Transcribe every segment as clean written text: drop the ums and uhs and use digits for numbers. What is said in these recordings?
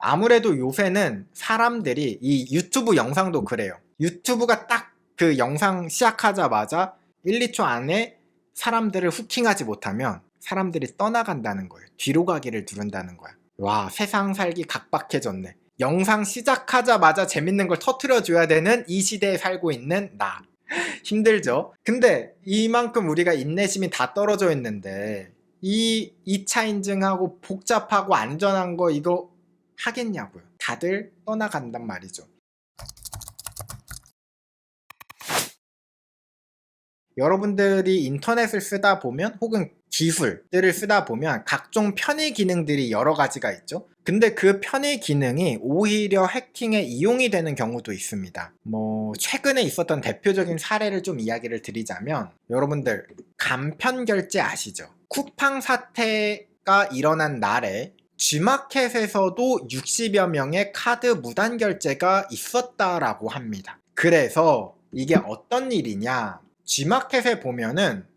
아무래도 요새는 사람들이 이 유튜브 영상도 그래요. 유튜브가 딱 그 영상 시작하자마자 1, 2초 안에 사람들을 후킹하지 못하면 사람들이 떠나간다는 거예요. 뒤로 가기를 누른다는 거야. 와, 세상 살기 각박해졌네. 영상 시작하자마자 재밌는 걸 터트려줘야 되는 이 시대에 살고 있는 나. 힘들죠? 근데 이만큼 우리가 인내심이 다 떨어져 있는데 이 2차 인증하고 복잡하고 안전한 거 이거 하겠냐고요. 다들 떠나간단 말이죠. 여러분들이 인터넷을 쓰다 보면 혹은 기술들을 쓰다 보면 각종 편의 기능들이 여러 가지가 있죠. 근데 그 편의 기능이 오히려 해킹에 이용이 되는 경우도 있습니다. 최근에 있었던 대표적인 사례를 좀 이야기를 드리자면, 여러분들 간편 결제 아시죠? 쿠팡 사태가 일어난 날에 G마켓에서도 60여 명의 카드 무단 결제가 있었다라고 합니다. 그래서 이게 어떤 일이냐, G마켓에 보면은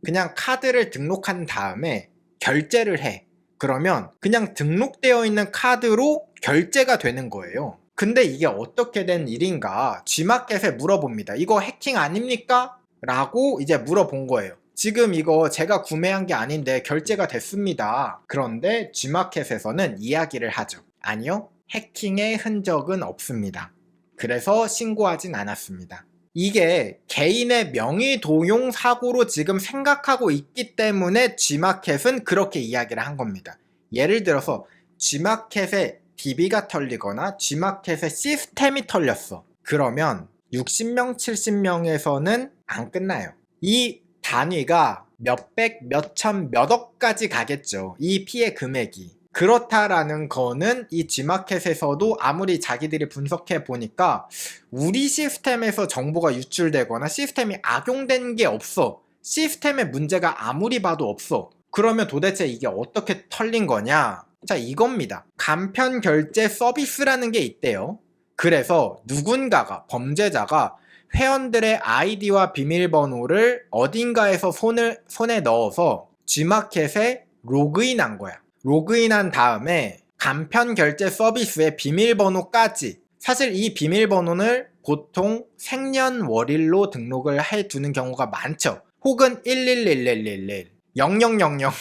그냥 카드를 등록한 다음에 결제를 해. 그러면 그냥 등록되어 있는 카드로 결제가 되는 거예요. 근데 이게 어떻게 된 일인가 G마켓에 물어봅니다. 이거 해킹 아닙니까? 라고 이제 물어본 거예요. 지금 이거 제가 구매한 게 아닌데 결제가 됐습니다. 그런데 G마켓에서는 이야기를 하죠. 아니요, 해킹의 흔적은 없습니다. 그래서 신고하진 않았습니다. 이게 개인의 명의 도용 사고로 지금 생각하고 있기 때문에 G마켓은 그렇게 이야기를 한 겁니다. 예를 들어서 G마켓에 DB가 털리거나 G마켓에 시스템이 털렸어. 그러면 60명, 70명에서는 안 끝나요. 이 단위가 몇백, 몇천, 몇억까지 가겠죠. 이 피해 금액이. 그렇다라는 거는 이 G마켓에서도 아무리 자기들이 분석해 보니까 우리 시스템에서 정보가 유출되거나 시스템이 악용된 게 없어. 시스템에 문제가 아무리 봐도 없어. 그러면 도대체 이게 어떻게 털린 거냐? 자, 이겁니다. 간편 결제 서비스라는 게 있대요. 그래서 누군가가, 범죄자가 회원들의 아이디와 비밀번호를 어딘가에서 손에 넣어서 G마켓에 로그인한 거야. 로그인한 다음에 간편 결제 서비스의 비밀번호까지, 사실 이 비밀번호를 보통 생년월일로 등록을 해두는 경우가 많죠. 혹은 1111111 000000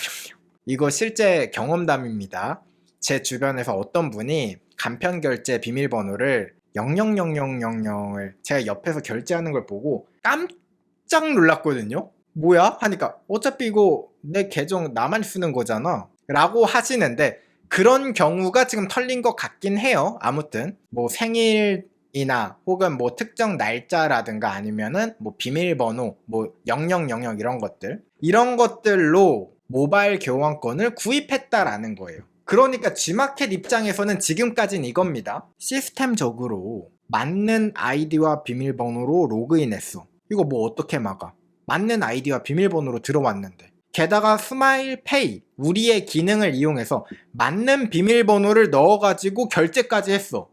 이거 실제 경험담입니다. 제 주변에서 어떤 분이 간편 결제 비밀번호를 000000을 제가 옆에서 결제하는 걸 보고 깜짝 놀랐거든요. 뭐야? 하니까 어차피 이거 내 계정 나만 쓰는 거잖아 라고 하시는데, 그런 경우가 지금 털린 것 같긴 해요. 아무튼 생일이나 혹은 특정 날짜라든가 아니면은 비밀번호 0000 이런 것들로 모바일 교환권을 구입했다라는 거예요. 그러니까 G마켓 입장에서는 지금까지는 이겁니다. 시스템적으로 맞는 아이디와 비밀번호로 로그인했어. 이거 어떻게 막아? 맞는 아이디와 비밀번호로 들어왔는데, 게다가 스마일페이, 우리의 기능을 이용해서 맞는 비밀번호를 넣어가지고 결제까지 했어.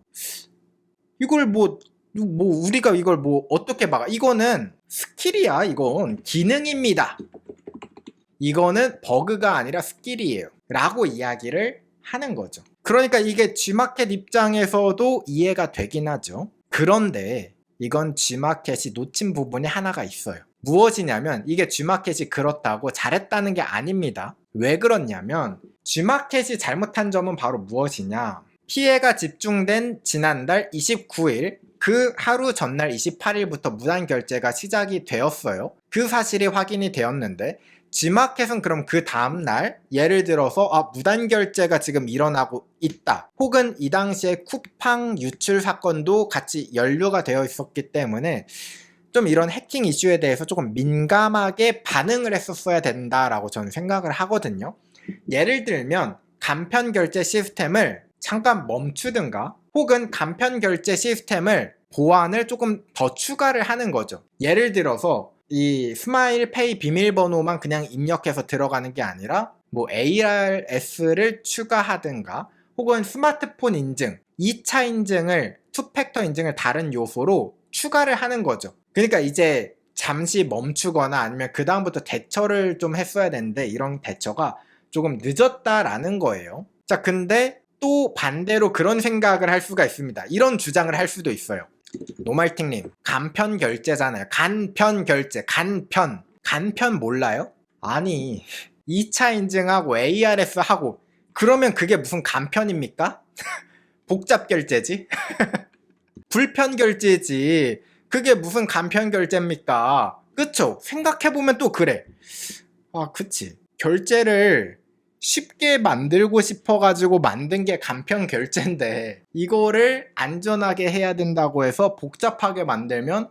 이걸 우리가 이걸 어떻게 막아? 이거는 스킬이야. 이건 기능입니다. 이거는 버그가 아니라 스킬이에요. 라고 이야기를 하는 거죠. 그러니까 이게 G마켓 입장에서도 이해가 되긴 하죠. 그런데 이건 G마켓이 놓친 부분이 하나가 있어요. 무엇이냐면, 이게 G마켓이 그렇다고 잘했다는 게 아닙니다. 왜 그렇냐면, G마켓이 잘못한 점은 바로 무엇이냐, 피해가 집중된 지난달 29일 그 하루 전날 28일부터 무단 결제가 시작이 되었어요. 그 사실이 확인이 되었는데, G마켓은 그럼 그 다음날 예를 들어서 무단 결제가 지금 일어나고 있다, 혹은 이 당시에 쿠팡 유출 사건도 같이 연루가 되어 있었기 때문에 좀 이런 해킹 이슈에 대해서 조금 민감하게 반응을 했었어야 된다라고 저는 생각을 하거든요. 예를 들면 간편 결제 시스템을 잠깐 멈추든가, 혹은 간편 결제 시스템을 보안을 조금 더 추가를 하는 거죠. 예를 들어서 이 스마일페이 비밀번호만 그냥 입력해서 들어가는 게 아니라 ARS를 추가하든가, 혹은 스마트폰 인증, 2차 인증을, 투팩터 인증을 다른 요소로 추가를 하는 거죠. 그러니까 이제 잠시 멈추거나 아니면 그 다음부터 대처를 좀 했어야 되는데, 이런 대처가 조금 늦었다라는 거예요. 자, 근데 또 반대로 그런 생각을 할 수가 있습니다. 이런 주장을 할 수도 있어요. 노말팅님, 간편 결제잖아요. 간편 결제, 간편 몰라요? 아니, 2차 인증하고 ARS 하고 그러면 그게 무슨 간편입니까? 복잡 결제지? 불편 결제지. 그게 무슨 간편 결제입니까? 그쵸? 생각해보면 또 그래. 아, 그치. 결제를 쉽게 만들고 싶어가지고 만든 게 간편 결제인데 이거를 안전하게 해야 된다고 해서 복잡하게 만들면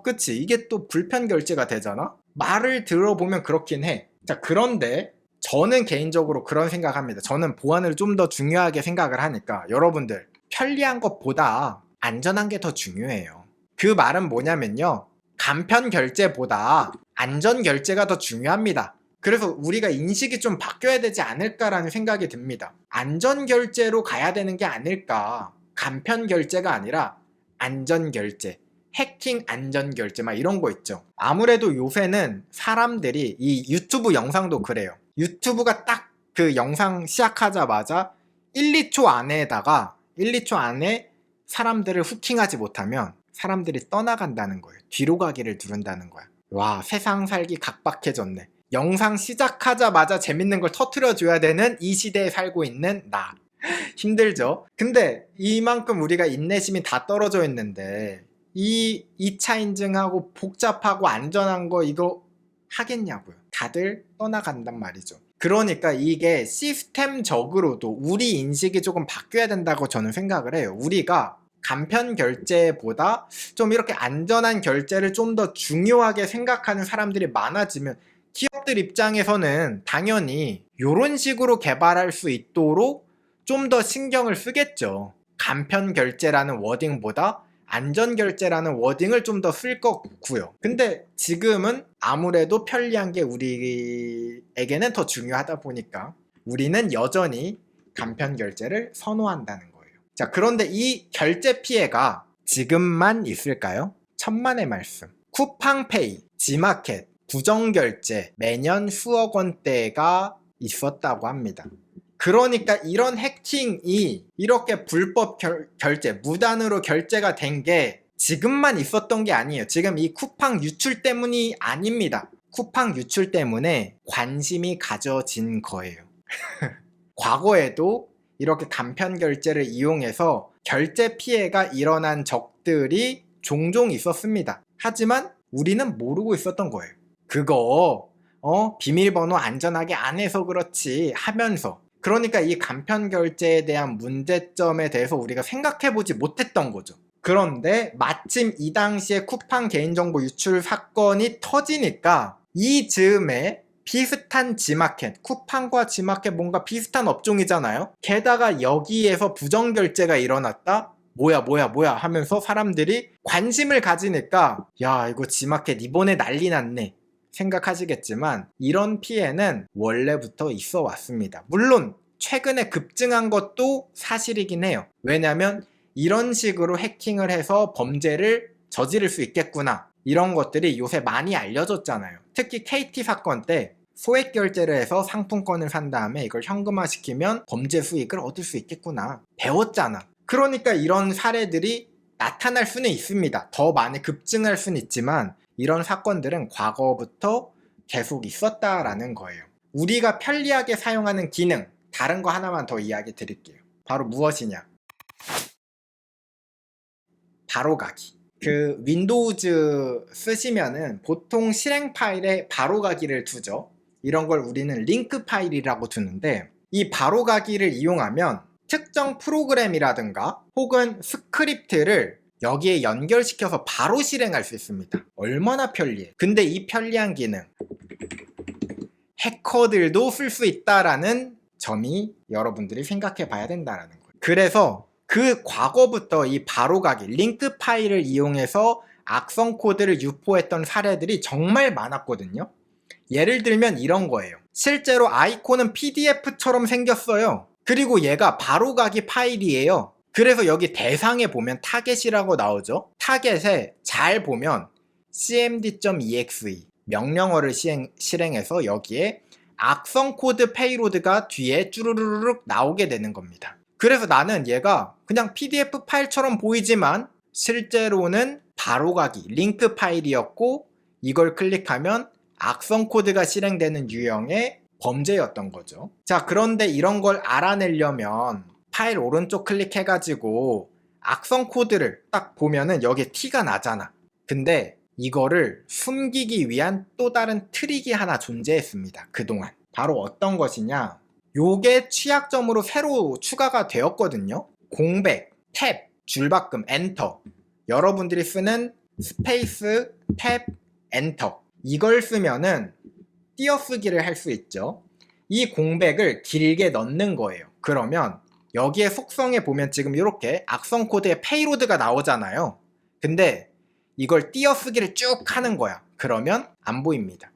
그치. 이게 또 불편 결제가 되잖아? 말을 들어보면 그렇긴 해. 자, 그런데 저는 개인적으로 그런 생각합니다. 저는 보안을 좀 더 중요하게 생각을 하니까 여러분들 편리한 것보다 안전한 게 더 중요해요. 그 말은 뭐냐면요. 간편 결제보다 안전 결제가 더 중요합니다. 그래서 우리가 인식이 좀 바뀌어야 되지 않을까라는 생각이 듭니다. 안전 결제로 가야 되는 게 아닐까. 간편 결제가 아니라 안전 결제. 해킹 안전 결제 막 이런 거 있죠. 아무래도 요새는 사람들이 이 유튜브 영상도 그래요. 유튜브가 딱 그 영상 시작하자마자 1, 2초 안에다가 1, 2초 안에 사람들을 후킹하지 못하면 사람들이 떠나간다는 거예요. 뒤로 가기를 누른다는 거야. 와, 세상 살기 각박해졌네. 영상 시작하자마자 재밌는 걸 터트려줘야 되는 이 시대에 살고 있는 나. 힘들죠? 근데 이만큼 우리가 인내심이 다 떨어져 있는데 이 2차 인증하고 복잡하고 안전한 거 이거 하겠냐고요. 다들 떠나간단 말이죠. 그러니까 이게 시스템적으로도 우리 인식이 조금 바뀌어야 된다고 저는 생각을 해요. 우리가 간편 결제보다 좀 이렇게 안전한 결제를 좀 더 중요하게 생각하는 사람들이 많아지면 기업들 입장에서는 당연히 이런 식으로 개발할 수 있도록 좀 더 신경을 쓰겠죠. 간편 결제라는 워딩보다 안전 결제라는 워딩을 좀 더 쓸 것 같고요. 근데 지금은 아무래도 편리한 게 우리에게는 더 중요하다 보니까 우리는 여전히 간편 결제를 선호한다는 거예요. 자, 그런데 이 결제 피해가 지금만 있을까요? 천만의 말씀. 쿠팡페이, 지마켓, 부정결제 매년 수억 원대가 있었다고 합니다. 그러니까 이런 해킹이 이렇게 불법 결제, 무단으로 결제가 된 게 지금만 있었던 게 아니에요. 지금 이 쿠팡 유출 때문이 아닙니다. 쿠팡 유출 때문에 관심이 가져진 거예요. 과거에도 이렇게 간편 결제를 이용해서 결제 피해가 일어난 적들이 종종 있었습니다. 하지만 우리는 모르고 있었던 거예요. 그거 비밀번호 안전하게 안 해서 그렇지 하면서 그러니까 이 간편 결제에 대한 문제점에 대해서 우리가 생각해보지 못했던 거죠. 그런데 마침 이 당시에 쿠팡 개인정보 유출 사건이 터지니까 이 즈음에 비슷한 지마켓, 쿠팡과 지마켓 뭔가 비슷한 업종이잖아요. 게다가 여기에서 부정결제가 일어났다? 뭐야 하면서 사람들이 관심을 가지니까 야, 이거 지마켓 이번에 난리 났네 생각하시겠지만 이런 피해는 원래부터 있어 왔습니다. 물론 최근에 급증한 것도 사실이긴 해요. 왜냐면 이런 식으로 해킹을 해서 범죄를 저지를 수 있겠구나, 이런 것들이 요새 많이 알려졌잖아요. 특히 KT 사건 때 소액 결제를 해서 상품권을 산 다음에 이걸 현금화시키면 범죄 수익을 얻을 수 있겠구나 배웠잖아. 그러니까 이런 사례들이 나타날 수는 있습니다. 더 많이 급증할 수는 있지만 이런 사건들은 과거부터 계속 있었다라는 거예요. 우리가 편리하게 사용하는 기능, 다른 거 하나만 더 이야기 드릴게요. 바로 무엇이냐? 바로가기. 그 윈도우즈 쓰시면은 보통 실행 파일에 바로가기를 두죠. 이런 걸 우리는 링크 파일이라고 두는데 이 바로가기를 이용하면 특정 프로그램이라든가 혹은 스크립트를 여기에 연결시켜서 바로 실행할 수 있습니다. 얼마나 편리해. 근데 이 편리한 기능 해커들도 쓸 수 있다라는 점이 여러분들이 생각해 봐야 된다는 거예요. 그래서 그 과거부터 이 바로가기, 링크 파일을 이용해서 악성 코드를 유포했던 사례들이 정말 많았거든요. 예를 들면 이런 거예요. 실제로 아이콘은 PDF처럼 생겼어요. 그리고 얘가 바로가기 파일이에요. 그래서 여기 대상에 보면 타겟이라고 나오죠. 타겟에 잘 보면 cmd.exe 명령어를 실행해서 여기에 악성 코드 페이로드가 뒤에 쭈루루룩 나오게 되는 겁니다. 그래서 나는 얘가 그냥 PDF 파일처럼 보이지만 실제로는 바로가기 링크 파일이었고 이걸 클릭하면 악성 코드가 실행되는 유형의 범죄였던 거죠. 자, 그런데 이런 걸 알아내려면 파일 오른쪽 클릭해가지고 악성 코드를 딱 보면은 여기에 티가 나잖아. 근데 이거를 숨기기 위한 또 다른 트릭이 하나 존재했습니다. 그동안. 바로 어떤 것이냐? 요게 취약점으로 새로 추가가 되었거든요. 공백, 탭, 줄바꿈, 엔터. 여러분들이 쓰는 스페이스, 탭, 엔터. 이걸 쓰면은 띄어쓰기를 할 수 있죠. 이 공백을 길게 넣는 거예요. 그러면 여기에 속성에 보면 지금 이렇게 악성 코드의 페이로드가 나오잖아요. 근데 이걸 띄어쓰기를 쭉 하는 거야. 그러면 안 보입니다.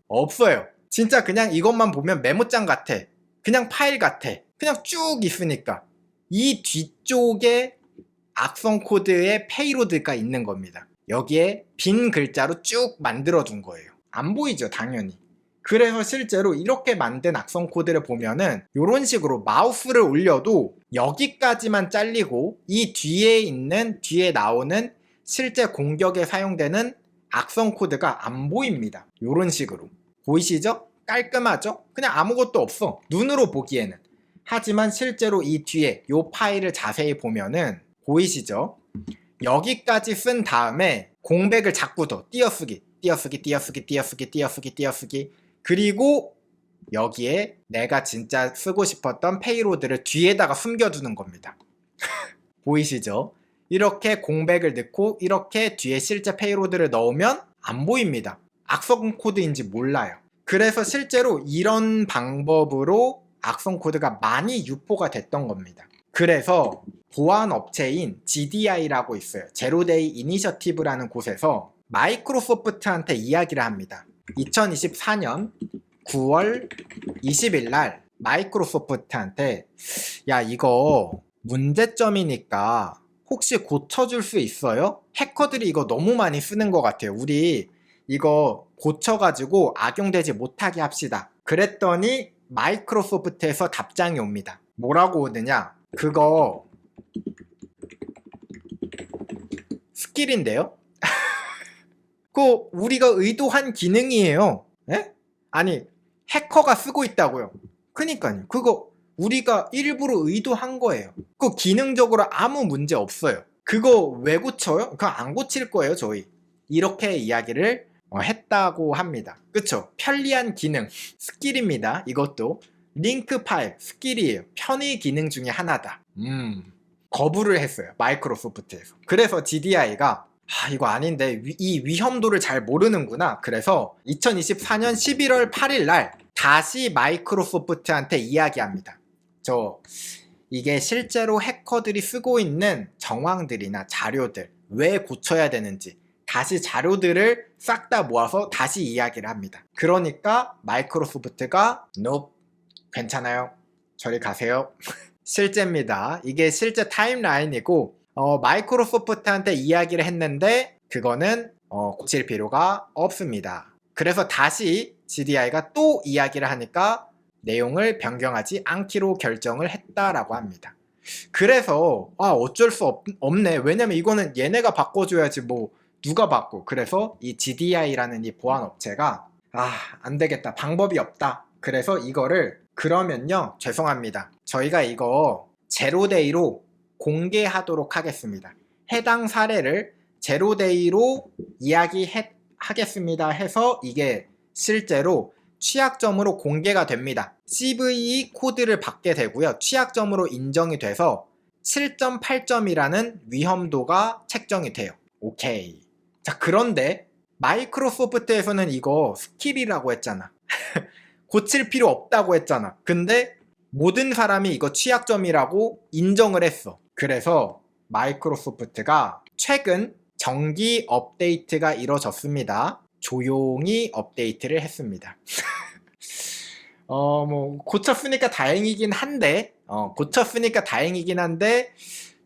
없어요. 진짜 그냥 이것만 보면 메모장 같아. 그냥 파일 같아. 그냥 쭉 있으니까. 이 뒤쪽에 악성 코드의 페이로드가 있는 겁니다. 여기에 빈 글자로 쭉 만들어둔 거예요. 안 보이죠, 당연히. 그래서 실제로 이렇게 만든 악성 코드를 보면은 이런 식으로 마우스를 올려도 여기까지만 잘리고 이 뒤에 나오는 실제 공격에 사용되는 악성 코드가 안 보입니다. 이런 식으로. 보이시죠? 깔끔하죠? 그냥 아무것도 없어. 눈으로 보기에는. 하지만 실제로 이 뒤에 이 파일을 자세히 보면은 보이시죠? 여기까지 쓴 다음에 공백을 자꾸 더 띄어쓰기 그리고 여기에 내가 진짜 쓰고 싶었던 페이로드를 뒤에다가 숨겨두는 겁니다. 보이시죠? 이렇게 공백을 넣고 이렇게 뒤에 실제 페이로드를 넣으면 안 보입니다. 악성 코드인지 몰라요. 그래서 실제로 이런 방법으로 악성 코드가 많이 유포가 됐던 겁니다. 그래서 보안 업체인 GDI라고 있어요. 제로데이 이니셔티브라는 곳에서 마이크로소프트한테 이야기를 합니다. 2024년 9월 20일 날 마이크로소프트한테 야, 이거 문제점이니까 혹시 고쳐줄 수 있어요? 해커들이 이거 너무 많이 쓰는 것 같아요. 우리 이거 고쳐가지고 악용되지 못하게 합시다. 그랬더니 마이크로소프트에서 답장이 옵니다. 뭐라고 오느냐? 그거 스킬인데요? 그거 우리가 의도한 기능이에요. 에? 아니, 해커가 쓰고 있다고요. 그니까요. 그거 우리가 일부러 의도한 거예요. 그거 기능적으로 아무 문제 없어요. 그거 왜 고쳐요? 그거 안 고칠 거예요, 저희. 이렇게 이야기를 했다고 합니다. 그쵸? 편리한 기능, 스킬입니다. 이것도 링크 파일, 스킬이에요. 편의 기능 중에 하나다. 거부를 했어요. 마이크로소프트에서. 그래서 GDI가 이거 아닌데 이 위험도를 잘 모르는구나. 그래서 2024년 11월 8일 날 다시 마이크로소프트한테 이야기합니다. 이게 실제로 해커들이 쓰고 있는 정황들이나 자료들 왜 고쳐야 되는지 다시 자료들을 싹 다 모아서 다시 이야기를 합니다. 그러니까 마이크로소프트가 nope, 괜찮아요. 저리 가세요. 실제입니다. 이게 실제 타임라인이고 마이크로소프트한테 이야기를 했는데 그거는 고칠 필요가 없습니다. 그래서 다시 GDI가 또 이야기를 하니까 내용을 변경하지 않기로 결정을 했다라고 합니다. 그래서 어쩔 수 없네. 왜냐면 이거는 얘네가 바꿔줘야지 뭐 누가 바꿔. 그래서 이 GDI라는 이 보안 업체가 안 되겠다. 방법이 없다. 그래서 이거를 그러면요, 죄송합니다. 저희가 이거 제로데이로 공개하도록 하겠습니다. 해당 사례를 제로데이로 이야기하겠습니다 해서 이게 실제로 취약점으로 공개가 됩니다. CVE 코드를 받게 되고요. 취약점으로 인정이 돼서 7.8점이라는 위험도가 책정이 돼요. 오케이. 자, 그런데 마이크로소프트에서는 이거 스킬이라고 했잖아. 고칠 필요 없다고 했잖아. 근데 모든 사람이 이거 취약점이라고 인정을 했어. 그래서 마이크로소프트가 최근 정기 업데이트가 이뤄졌습니다. 조용히 업데이트를 했습니다. 고쳤으니까 다행이긴 한데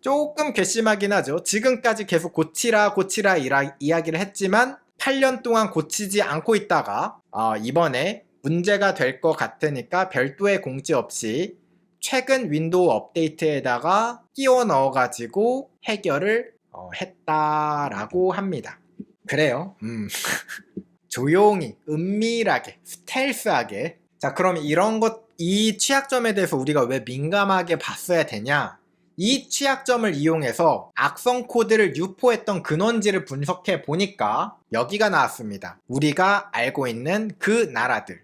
조금 괘씸하긴 하죠. 지금까지 계속 고치라 이야기를 했지만 8년 동안 고치지 않고 있다가 이번에 문제가 될 것 같으니까 별도의 공지 없이 최근 윈도우 업데이트에다가 끼워 넣어가지고 해결을 했다라고 합니다. 그래요. 조용히, 은밀하게, 스텔스하게. 자, 그럼 이 취약점에 대해서 우리가 왜 민감하게 봤어야 되냐? 이 취약점을 이용해서 악성 코드를 유포했던 근원지를 분석해 보니까 여기가 나왔습니다. 우리가 알고 있는 그 나라들.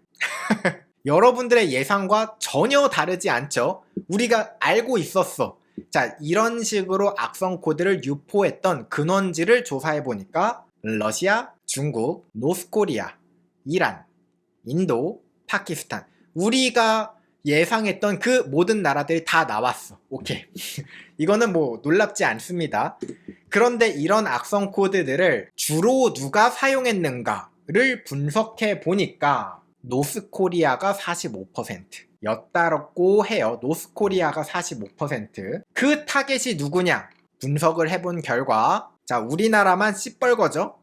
여러분들의 예상과 전혀 다르지 않죠? 우리가 알고 있었어. 자, 이런 식으로 악성 코드를 유포했던 근원지를 조사해 보니까 러시아, 중국, 노스코리아, 이란, 인도, 파키스탄. 우리가 예상했던 그 모든 나라들이 다 나왔어. 오케이. 이거는 뭐 놀랍지 않습니다. 그런데 이런 악성 코드들을 주로 누가 사용했는가를 분석해 보니까 노스코리아가 45% 였다고 해요. 노스코리아가 45%. 그 타겟이 누구냐? 분석을 해본 결과, 자, 우리나라만 시뻘거죠?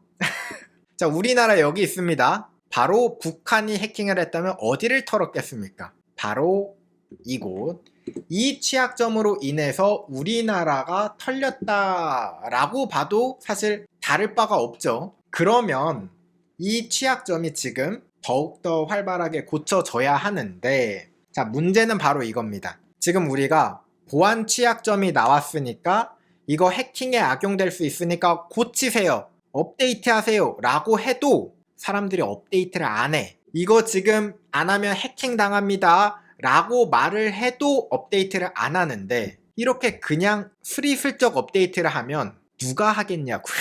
자, 우리나라 여기 있습니다. 바로 북한이 해킹을 했다면 어디를 털었겠습니까? 바로 이곳. 이 취약점으로 인해서 우리나라가 털렸다라고 봐도 사실 다를 바가 없죠. 그러면 이 취약점이 지금 더욱더 활발하게 고쳐져야 하는데, 자, 문제는 바로 이겁니다. 지금 우리가 보안 취약점이 나왔으니까 이거 해킹에 악용될 수 있으니까 고치세요, 업데이트 하세요 라고 해도 사람들이 업데이트를 안 해. 이거 지금 안 하면 해킹 당합니다 라고 말을 해도 업데이트를 안 하는데, 이렇게 그냥 스리슬쩍 업데이트를 하면 누가 하겠냐고요.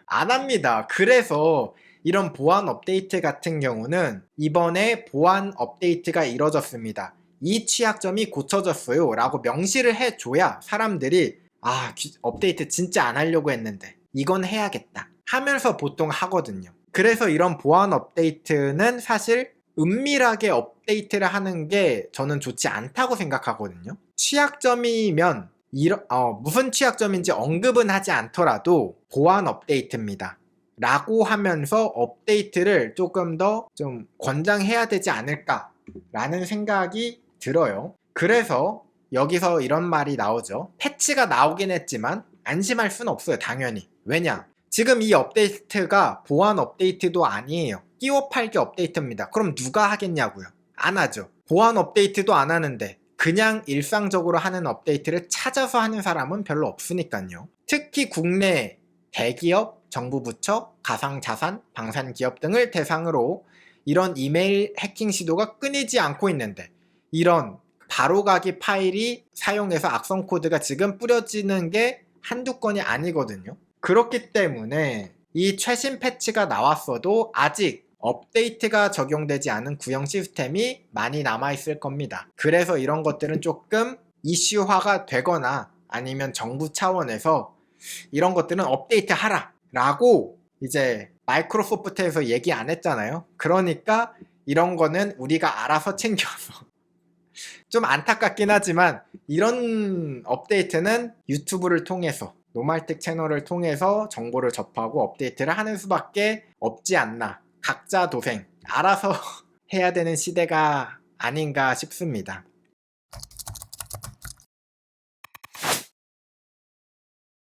안 합니다. 그래서 이런 보안 업데이트 같은 경우는 이번에 보안 업데이트가 이뤄졌습니다, 이 취약점이 고쳐졌어요 라고 명시를 해줘야 사람들이 업데이트 진짜 안 하려고 했는데 이건 해야겠다 하면서 보통 하거든요. 그래서 이런 보안 업데이트는 사실 은밀하게 업데이트를 하는 게 저는 좋지 않다고 생각하거든요. 취약점이면 무슨 취약점인지 언급은 하지 않더라도 보안 업데이트입니다 라고 하면서 업데이트를 조금 더 좀 권장해야 되지 않을까 라는 생각이 들어요. 그래서 여기서 이런 말이 나오죠. 패치가 나오긴 했지만 안심할 순 없어요, 당연히. 왜냐? 지금 이 업데이트가 보안 업데이트도 아니에요. 끼워 팔기 업데이트입니다. 그럼 누가 하겠냐고요? 안 하죠. 보안 업데이트도 안 하는데 그냥 일상적으로 하는 업데이트를 찾아서 하는 사람은 별로 없으니까요. 특히 국내 대기업, 정부 부처, 가상자산, 방산기업 등을 대상으로 이런 이메일 해킹 시도가 끊이지 않고 있는데, 이런 바로가기 파일이 사용해서 악성 코드가 지금 뿌려지는 게 한두 건이 아니거든요. 그렇기 때문에 이 최신 패치가 나왔어도 아직 업데이트가 적용되지 않은 구형 시스템이 많이 남아있을 겁니다. 그래서 이런 것들은 조금 이슈화가 되거나 아니면 정부 차원에서 이런 것들은 업데이트 하라 라고 이제 마이크로소프트에서 얘기 안 했잖아요. 그러니까 이런 거는 우리가 알아서 챙겨서 좀 안타깝긴 하지만 이런 업데이트는 유튜브를 통해서, 노말틱 채널을 통해서 정보를 접하고 업데이트를 하는 수밖에 없지 않나. 각자 도생 알아서 해야 되는 시대가 아닌가 싶습니다.